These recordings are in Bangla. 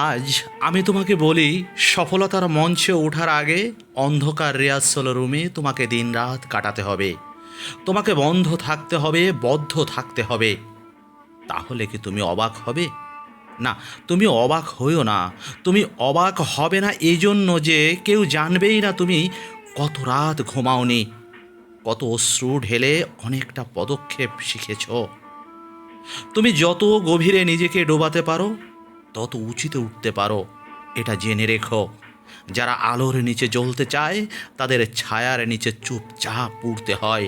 আজ আমি তোমাকে বলি, সফলতার মঞ্চে ওঠার আগে অন্ধকার রিহার্সাল রুমে তোমাকে দিনরাত কাটাতে হবে। তোমাকে বন্ধ থাকতে হবে, বদ্ধ থাকতে হবে। তাহলে কি তুমি অবাক হবে? না, তুমি অবাক হইও না। তুমি অবাক হবে না এই জন্য যে কেউ জানবেই না তুমি কত রাত ঘুমাওনি, কত অশ্রু ঢেলে অনেকটা পদক্ষেপ শিখেছ। তুমি যত গভীরে নিজেকে ডোবাতে পারো, তত উঁচুতে উঠতে পারো। এটা জেনে রেখো, যারা আলোর নিচে জ্বলতে চায় তাদের ছায়ার নিচে চুপচাপ উঠতে হয়।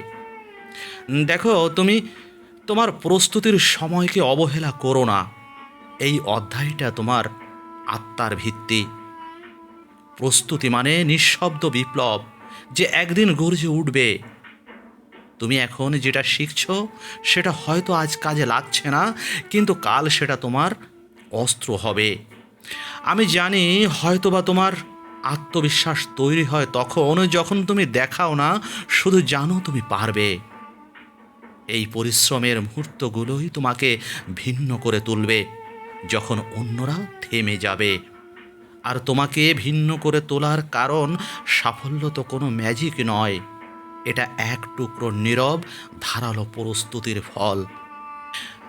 দেখো, তুমি তোমার প্রস্তুতির সময়কে অবহেলা করো না। এই অধ্যায়টা তোমার আত্মার ভিত্তি। প্রস্তুতি মানে নিঃশব্দ বিপ্লব, যে একদিন গর্জে উঠবে। তুমি এখন যেটা শিখছো সেটা হয়তো আজ কাজে লাগছে না, কিন্তু কাল সেটা তোমার অস্ত্র হবে। আমি জানি হয়তোবা তোমার আত্মবিশ্বাস তৈরি হয় তখন যখন তুমি দেখাও না, শুধু জানো তুমি পারবে। এই পরিশ্রমের মুহূর্তগুলোই তোমাকে ভিন্ন করে তুলবে, যখন অন্যরা থেমে যাবে। আর তোমাকে ভিন্ন করে তোলার কারণ, সাফল্য তো কোনো ম্যাজিক নয়। এটা এক টুকরো নীরব ধারালো প্রস্তুতির ফল।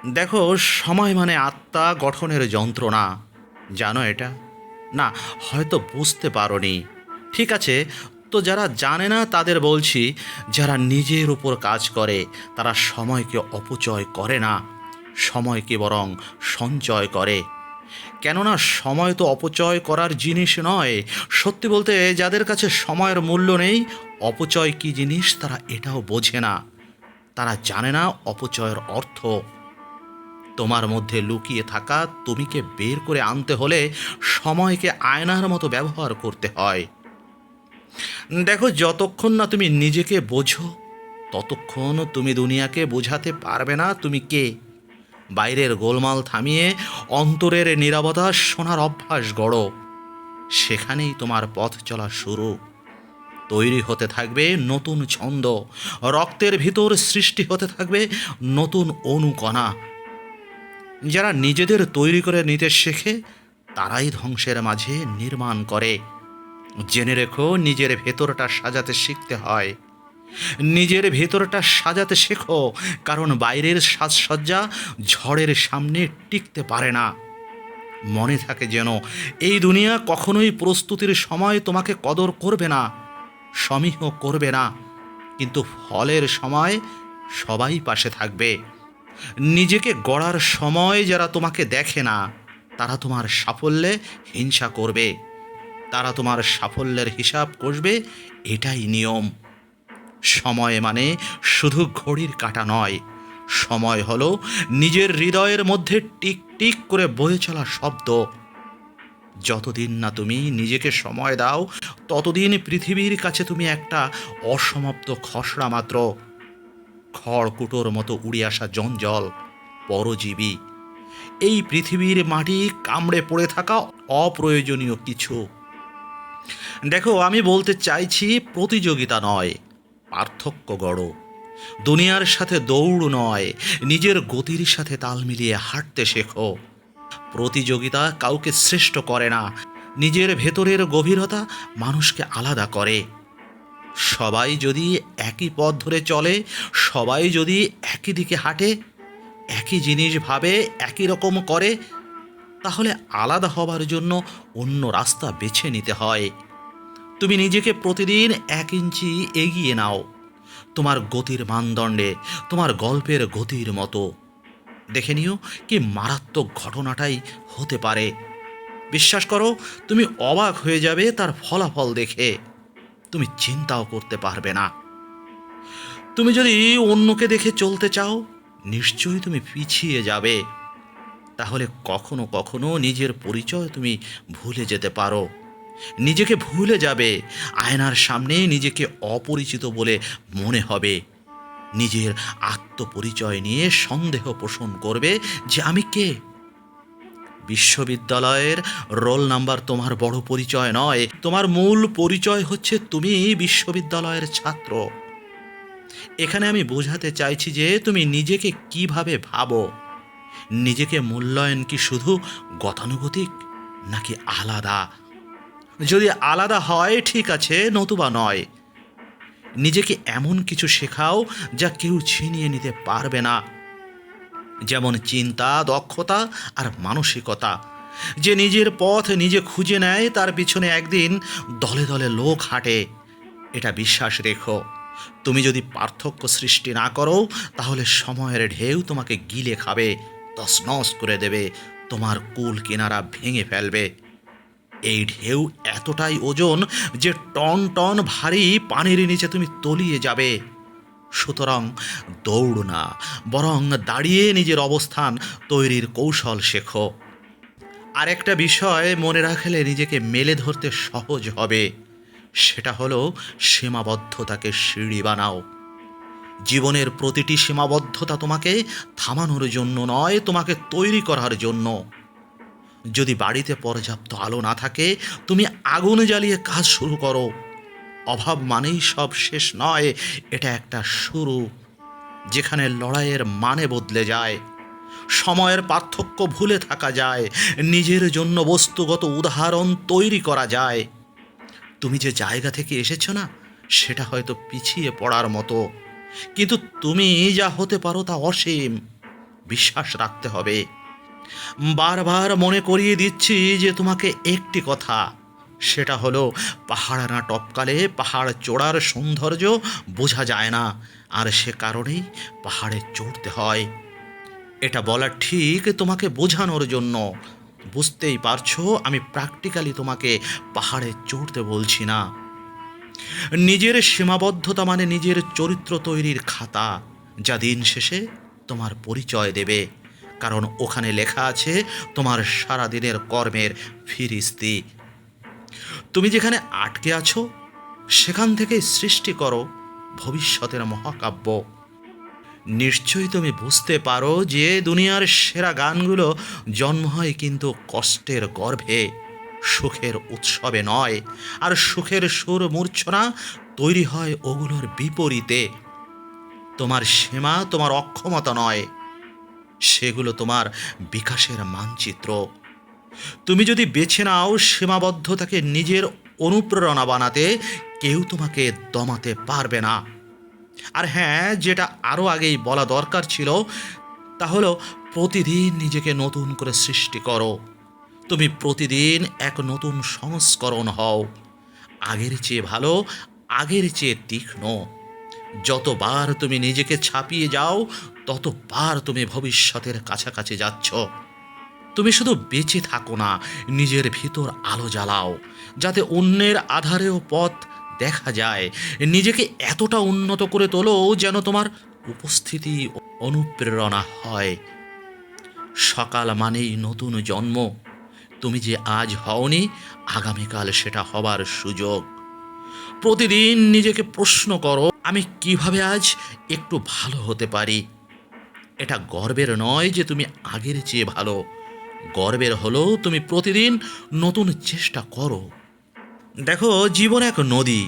দেখো, সময় মানে আত্মা গঠনের যন্ত্রণা। জানো এটা? না, হয়তো বুঝতে পারোনি। ঠিক আছে, তো যারা জানে না তাদের বলছি, যারা নিজের উপর কাজ করে তারা সময়কে অপচয় করে না, সময়কে বরং সঞ্চয় করে। কেননা সময় তো অপচয় করার জিনিস নয়। সত্যি বলতে, যাদের কাছে সময়ের মূল্য নেই, অপচয় কী জিনিস তারা এটাও বোঝে না। তারা জানে না অপচয়ের অর্থ। তোমার মধ্যে লুকিয়ে থাকা তুমিকে বের করে আনতে হলে সময়কে আয়নার মতো ব্যবহার করতে হয়। দেখো, যতক্ষণ না তুমি নিজেকে বোঝো, ততক্ষণ তুমি দুনিয়াকে বোঝাতে পারবে না তুমি কে। বাইরের গোলমাল থামিয়ে অন্তরের নীরবতা শোনার অভ্যাস গড়ো। সেখানেই তোমার পথ চলা শুরু। তৈরি হতে থাকবে নতুন ছন্দ, রক্তের ভিতর সৃষ্টি হতে থাকবে নতুন অনুকণা। যারা নিজেদের তৈরি করে নিতে শেখে, তারাই ধ্বংসের মাঝে নির্মাণ করে। জেনে রেখো, নিজের ভেতরটা সাজাতে শিখতে হয়। নিজের ভেতরটা সাজাতে শেখো, কারণ বাইরের সাজসজ্জা ঝড়ের সামনে টিকতে পারে না। মনে থাকে যেন, এই দুনিয়া কখনোই প্রস্তুতির সময় তোমাকে কদর করবে না, সমীহ করবে না, কিন্তু ফলের সময় সবাই পাশে থাকবে। নিজেকে গড়ার সময় যারা তোমাকে দেখে না, তারা তোমার সাফল্যে হিংসা করবে। তারা তোমার সাফল্যের হিসাব কষবে। এটাই নিয়ম। সময় মানে শুধু ঘড়ির কাঁটা নয়। সময় হলো নিজের হৃদয়ের মধ্যে টিক টিক করে বয়ে চলা শব্দ। যতদিন না তুমি নিজেকে সময় দাও, ততদিন পৃথিবীর কাছে তুমি একটা অসমাপ্ত খসড়া মাত্র। খড়কুটোর মতো উড়ে আসা জঞ্জল, পরজীবী। এই পৃথিবীর মাটি কামড়ে পড়ে থাকা অপ্রয়োজনীয় কিছু। দেখো, আমি বলতে চাইছি, প্রতিযোগিতা নয়, পার্থক্য গড়ো। দুনিয়ার সাথে দৌড় নয়, নিজের গতির সাথে তাল মিলিয়ে হাঁটতে শেখো। প্রতিযোগিতা কাউকে শ্রেষ্ঠ করে না, নিজের ভেতরের গভীরতা মানুষকে আলাদা করে। সবাই যদি একই পথ ধরে চলে, সবাই যদি একই দিকে হাঁটে, একই জিনিস ভাবে, একই রকম করে, তাহলে আলাদা হবার জন্য অন্য রাস্তা বেছে নিতে হয়। তুমি নিজেকে প্রতিদিন 1 ইঞ্চি এগিয়ে নাও, তোমার গতির মানদণ্ডে, তোমার গল্পের গতির মতো। দেখে নিও কি মারাত্মক ঘটনাটাই হতে পারে। বিশ্বাস করো, তুমি অবাক হয়ে যাবে তার ফলাফল দেখে। তুমি চিন্তাও করতে পারবে না। তুমি যদি অন্যকে দেখে চলতে চাও, নিশ্চয়ই তুমি পিছিয়ে যাবে। তাহলে কখনো কখনো নিজের পরিচয় তুমি ভুলে যেতে পারো। নিজেকে ভুলে যাবে, আয়নার সামনে নিজেকে অপরিচিত বলে মনে হবে। নিজের আত্মপরিচয় নিয়ে সন্দেহ পোষণ করবে যে আমি কে। বিশ্ববিদ্যালয়ের রোল নাম্বার তোমার বড় পরিচয় নয়, তোমার মূল পরিচয় হচ্ছে তুমি বিশ্ববিদ্যালয়ের ছাত্র। এখানে আমি বোঝাতে চাইছি যে তুমি নিজেকে কিভাবে ভাবো। নিজেকে মূল্যায়ন কি শুধু গতানুগতিক? নাকি আলাদা? যদি আলাদা হয় ঠিক আছে, নতুবা নয়। নিজেকে এমন কিছু শেখাও যা কেউ ছিনিয়ে নিতে পারবে না, যেমন চিন্তা, দক্ষতা আর মানসিকতা। যে নিজের পথ নিজে খুঁজে নেয় তার পিছনে একদিন দলে দলে লোক হাঁটে। এটা বিশ্বাস রেখো। তুমি যদি পার্থক্য সৃষ্টি না করো, তাহলে সময়ের ঢেউ তোমাকে গিলে খাবে, তছনছ করে দেবে, তোমার কুল কিনারা ভেঙে ফেলবে। এই ঢেউ এতটাই ওজন যে টন টন ভারী পানির নিচে তুমি তলিয়ে যাবে। সুতরাং দৌড় না, বরং দাঁড়িয়ে নিজের অবস্থান তৈরির কৌশল শেখো। আরেকটা বিষয় মনে রাখলে নিজেকে মেলে ধরতে সহজ হবে, সেটা হলো সীমাবদ্ধতাকে সিঁড়ি বানাও। জীবনের প্রতিটি সীমাবদ্ধতা তোমাকে থামানোর জন্য নয়, তোমাকে তৈরি করার জন্য। যদি বাড়িতে পর্যাপ্ত আলো না থাকে, তুমি আগুন জ্বালিয়ে কাজ শুরু করো। অভাব মানেই সব শেষ নয়, এটা একটা শুরু, যেখানে লড়াইয়ের মানে বদলে যায়, সময়ের পার্থক্য ভুলে থাকা যায়, নিজের জন্য বস্তুগত উদাহরণ তৈরি করা যায়। তুমি যে জায়গা থেকে এসেছো না, সেটা হয়তো পিছিয়ে পড়ার মতো, কিন্তু তুমি যা হতে পারো তা অসীম। বিশ্বাস রাখতে হবে। বারবার মনে করিয়ে দিচ্ছি যে তোমাকে একটি কথা, সেটা হলো পাহাড় না টপকালে পাহাড় চড়ার সৌন্দর্য বোঝা যায় না, আর সে কারণেই পাহাড়ে চড়তে হয়। এটা বলা ঠিক তোমাকে বোঝানোর জন্য। বুঝতেই পারছো আমি প্র্যাকটিক্যালি তোমাকে পাহাড়ে চড়তে বলছি না। নিজের সীমাবদ্ধতা মানে নিজের চরিত্র তৈরির খাতা, যা দিন শেষে তোমার পরিচয় দেবে, কারণ ওখানে লেখা আছে তোমার সারাদিনের কর্মের ফিরিস্তি। তুমি যেখানে আটকে আছো, সেখান থেকে সৃষ্টি করো ভবিষ্যতের মহাকাব্য। নিশ্চয়ই তুমি বুঝতে পারো যে দুনিয়ার সেরা গানগুলো জন্ম হয় কিন্তু কষ্টের গর্ভে, সুখের উৎসবে নয়। আর সুখের সুর মূর্ছনা তৈরি হয় ওগুলোর বিপরীতে। তোমার সীমা তোমার অক্ষমতা নয়, সেগুলো তোমার বিকাশের মানচিত্র। তুমি যদি বেছে নাও সীমাবদ্ধতাকে নিজের অনুপ্রেরণা বানাতে, কেউ তোমাকে দমাতে পারবে না। আর হ্যাঁ, যেটা আরও আগেই বলা দরকার ছিল, তা হলো প্রতিদিন নিজেকে নতুন করে সৃষ্টি করো। তুমি প্রতিদিন এক নতুন সংস্করণ হও, আগের চেয়ে ভালো, আগের চেয়ে তীক্ষ্ণ। যতবার তুমি নিজেকে ছাপিয়ে যাও, ততবার তুমি ভবিষ্যতের কাছাকাছি যাচ্ছ। তুমি শুধু বেঁচে থাকো না, নিজের ভিতর আলো জ্বালাও, যাতে অন্যের আধারেও পথ দেখা যায়। নিজেকে এতটা উন্নত করে তোলো যেন তোমার উপস্থিতি অনুপ্রেরণা হয়। সকাল মানেই নতুন জন্ম। তুমি যে আজ হওনি, আগামীকাল সেটা হবার সুযোগ। প্রতিদিন নিজেকে প্রশ্ন করো, আমি কিভাবে আজ একটু ভালো হতে পারি। এটা গর্বের নয় যে তুমি আগের চেয়ে ভালো, গর্বের হলো তুমি প্রতিদিন নতুন চেষ্টা করো। দেখো, জীবন এক নদী,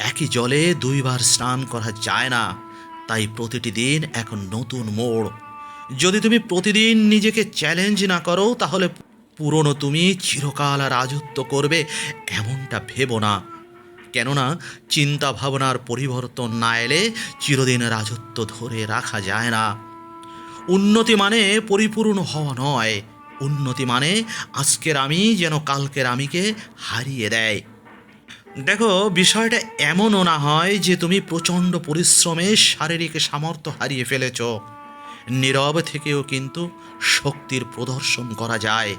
একই জলে দুইবার স্নান করা যায় না, তাই প্রতিটি দিন এক নতুন মোড়। যদি তুমি প্রতিদিন নিজেকে চ্যালেঞ্জ না করো, তাহলে পুরনো তুমি চিরকাল রাজত্ব করবে এমনটা ভেবো না। কেননা চিন্তা ভাবনার পরিবর্তন না এলে চিরদিন রাজত্ব ধরে রাখা যায় না। উন্নতি মানে পরিপূর্ণ হওয়া নয়, উন্নতি মানে আজকের আমি যেন কালকের আমিকে হারিয়ে দেয়। দেখো, বিষয়টা এমনও না হয় যে তুমি প্রচণ্ড পরিশ্রমে শারীরিক সামর্থ্য হারিয়ে ফেলেছ। নীরব থেকেও কিন্তু শক্তির প্রদর্শন করা যায়,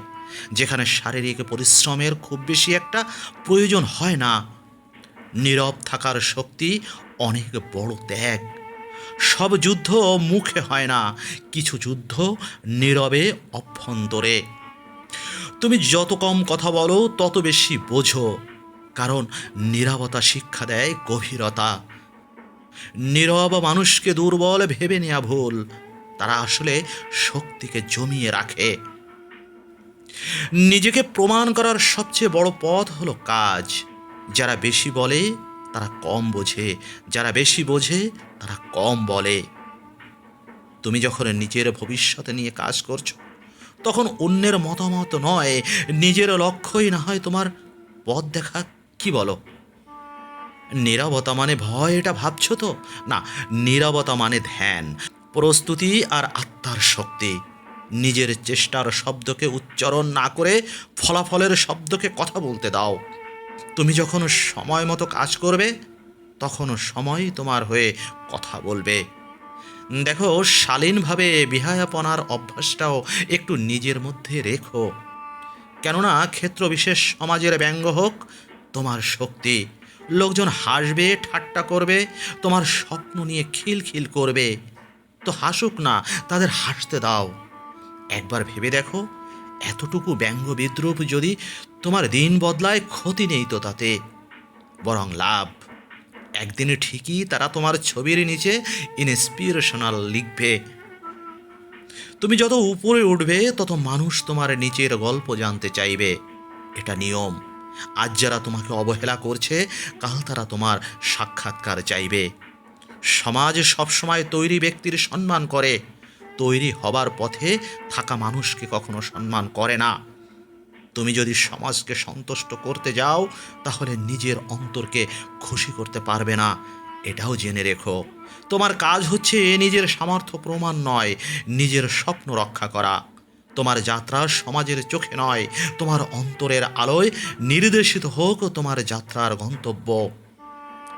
যেখানে শারীরিক পরিশ্রমের খুব বেশি একটা প্রয়োজন হয় না। নীরব থাকার শক্তি অনেক বড় ত্যাগ। সব যুদ্ধ মুখে হয় না, কিছু যুদ্ধ নীরবে, অভ্যন্তরে। তুমি যত কম কথা বলো তত বেশি বোঝো, কারণ নীরবতা শিক্ষা দেয় গভীরতা। নীরব মানুষকে দুর্বল ভেবে নেওয়া ভুল, তারা আসলে শক্তিকে জমিয়ে রাখে। নিজেকে প্রমাণ করার সবচেয়ে বড় পথ হলো কাজ। যারা বেশি বলে তারা কম বোঝে, যারা বেশি বোঝে তারা কম বলে। তুমি যখন নিজের ভবিষ্যৎ নিয়ে কাজ করছো, তখন অন্যের মতামত নয়, নিজের লক্ষ্যই না হয় তোমার পথ দেখা। কি বলো? নীরবতা মানে ভয়, এটা ভাবছো তো? না, নীরবতা মানে ধ্যান, প্রস্তুতি আর আত্মার শক্তি। নিজের চেষ্টার শব্দকে উচ্চারণ না করে ফলাফলের শব্দকে কথা বলতে দাও। তুমি যখন সময় মতো কাজ করবে, তখন সময় তোমার হয়ে কথা বলবে। দেখো, শালীনভাবে বিহায়াপনার অভ্যাসটাও একটু নিজের মধ্যে রেখো। কেননা ক্ষেত্রবিশেষ সমাজের ব্যঙ্গ হোক তোমার শক্তি। লোকজন হাসবে, ঠাট্টা করবে, তোমার স্বপ্ন নিয়ে খিলখিল করবে। তো হাসুক না, তাদের হাসতে দাও। একবার ভেবে দেখো, এতটুকু ব্যঙ্গ বিদ্রুপ যদি তোমার দিন বদলায়, ক্ষতি নেই তো তাতে, বরং লাভ। একদিনে ঠিকই তারা তোমার ছবির নিচে ইন্সপিরেশনাল লিখবে। তুমি যত উপরে উঠবে, তত মানুষ তোমার নিচের গল্প জানতে চাইবে। এটা নিয়ম। আজ যারা তোমাকে অবহেলা করছে, কাল তারা তোমার সাক্ষাৎকার চাইবে। সমাজ সবসময় তৈরি ব্যক্তির সম্মান করে, তৈরি হবার পথে থাকা মানুষকে কখনো সম্মান করে না। তুমি যদি সমাজকে সন্তুষ্ট করতে যাও, তাহলে নিজের অন্তরকে খুশি করতে পারবে না, এটাও জেনে রেখো। তোমার কাজ হচ্ছে নিজের সামর্থ্য প্রমাণ নয়, নিজের স্বপ্ন রক্ষা করা। তোমার যাত্রা সমাজের চোখে নয়, তোমার অন্তরের আলোয় নির্দেশিত হোক তোমার যাত্রার গন্তব্য।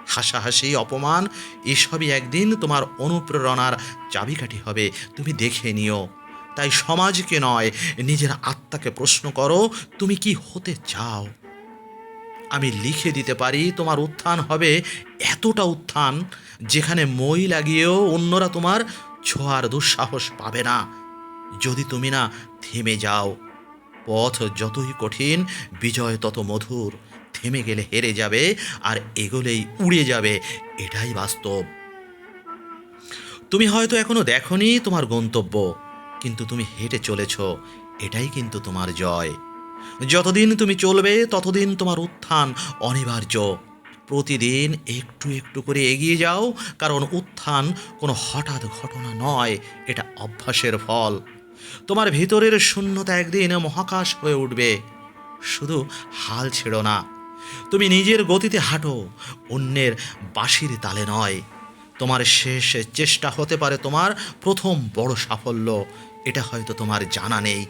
হাসাহাসি, অপমান, এসবই একদিন তোমার অনুপ্রেরণার চাবিকাঠি হবে, তুমি দেখে নিও। তাই সমাজকে নয়, নিজের আত্মাকে প্রশ্ন করো, তুমি কি হতে চাও? আমি লিখে দিতে পারি, তোমার উত্থান হবে এতটা উত্থান, যেখানে মই লাগিয়েও অন্যরা তোমার ছোঁয়ার দুঃসাহস পাবে না, যদি তুমি না থেমে যাও। পথ যতই কঠিন, বিজয় তত মধুর। থেমে গেলে হেরে যাবে, আর এগোলেই উড়ে যাবে, এটাই বাস্তব। তুমি হয়তো এখনো দেখোনি তোমার গন্তব্য, কিন্তু তুমি হেঁটে চলেছ, এটাই কিন্তু তোমার জয়। যতদিন তুমি চলবে, ততদিন তোমার উত্থান অনিবার্য। প্রতিদিন একটু একটু করে এগিয়ে যাও, কারণ উত্থান কোনো হঠাৎ ঘটনা নয়, এটা অভ্যাসের ফল। তোমার ভিতরের শূন্যতা একদিন মহাকাশ হয়ে উঠবে। শুধু হাল ছেড়ো না। তুমি নিজের গতিতে হাঁটো, অন্যের বাঁশির তালে নয়। তোমার শেষ চেষ্টা হতে পারে তোমার প্রথম বড় সাফল্য, এটা হয়তো তোমার জানা নেই।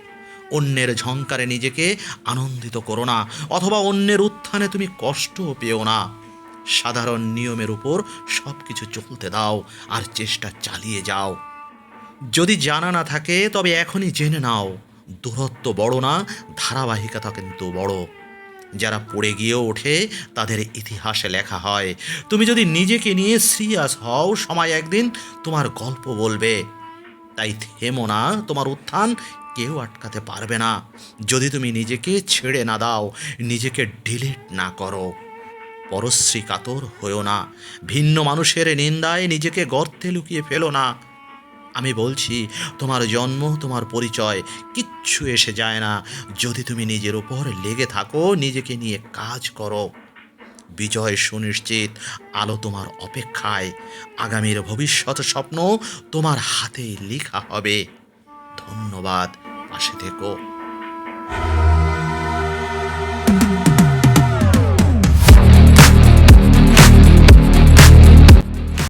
অন্যের ঝংকারে নিজেকে আনন্দিত করো না, অথবা অন্যের উত্থানে তুমি কষ্টও পেও না। সাধারণ নিয়মের উপর সব কিছু চলতে দাও, আর চেষ্টা চালিয়ে যাও। যদি জানা না থাকে, তবে এখনই জেনে নাও, দূরত্ব বড় না, ধারাবাহিকতা কিন্তু বড়। যারা পড়ে গিয়েও ওঠে, তাদের ইতিহাসে লেখা হয়। তুমি যদি নিজেকে নিয়ে সিরিয়াস হও, সময় একদিন তোমার গল্প বলবে। তাই থেমো না, তোমার উত্থান কেউ আটকাতে পারবে না, যদি তুমি নিজেকে ছেড়ে না দাও, নিজেকে ডিলিট না করো। পরশ্রী কাতর হয়েও না, ভিন্ন মানুষের নিন্দায় নিজেকে গর্তে লুকিয়ে ফেলো না। আমি বলছি, তোমার জন্ম, তোমার পরিচয় কিচ্ছু এসে যায় না, যদি তুমি নিজের উপর লেগে থাকো, নিজেকে নিয়ে কাজ করো। বিজয় সুনিশ্চিত, আলো তোমার অপেক্ষায়, আগামীর ভবিষ্যৎ স্বপ্ন তোমার হাতে লেখা হবে। ধন্যবাদ, পাশে থেকো।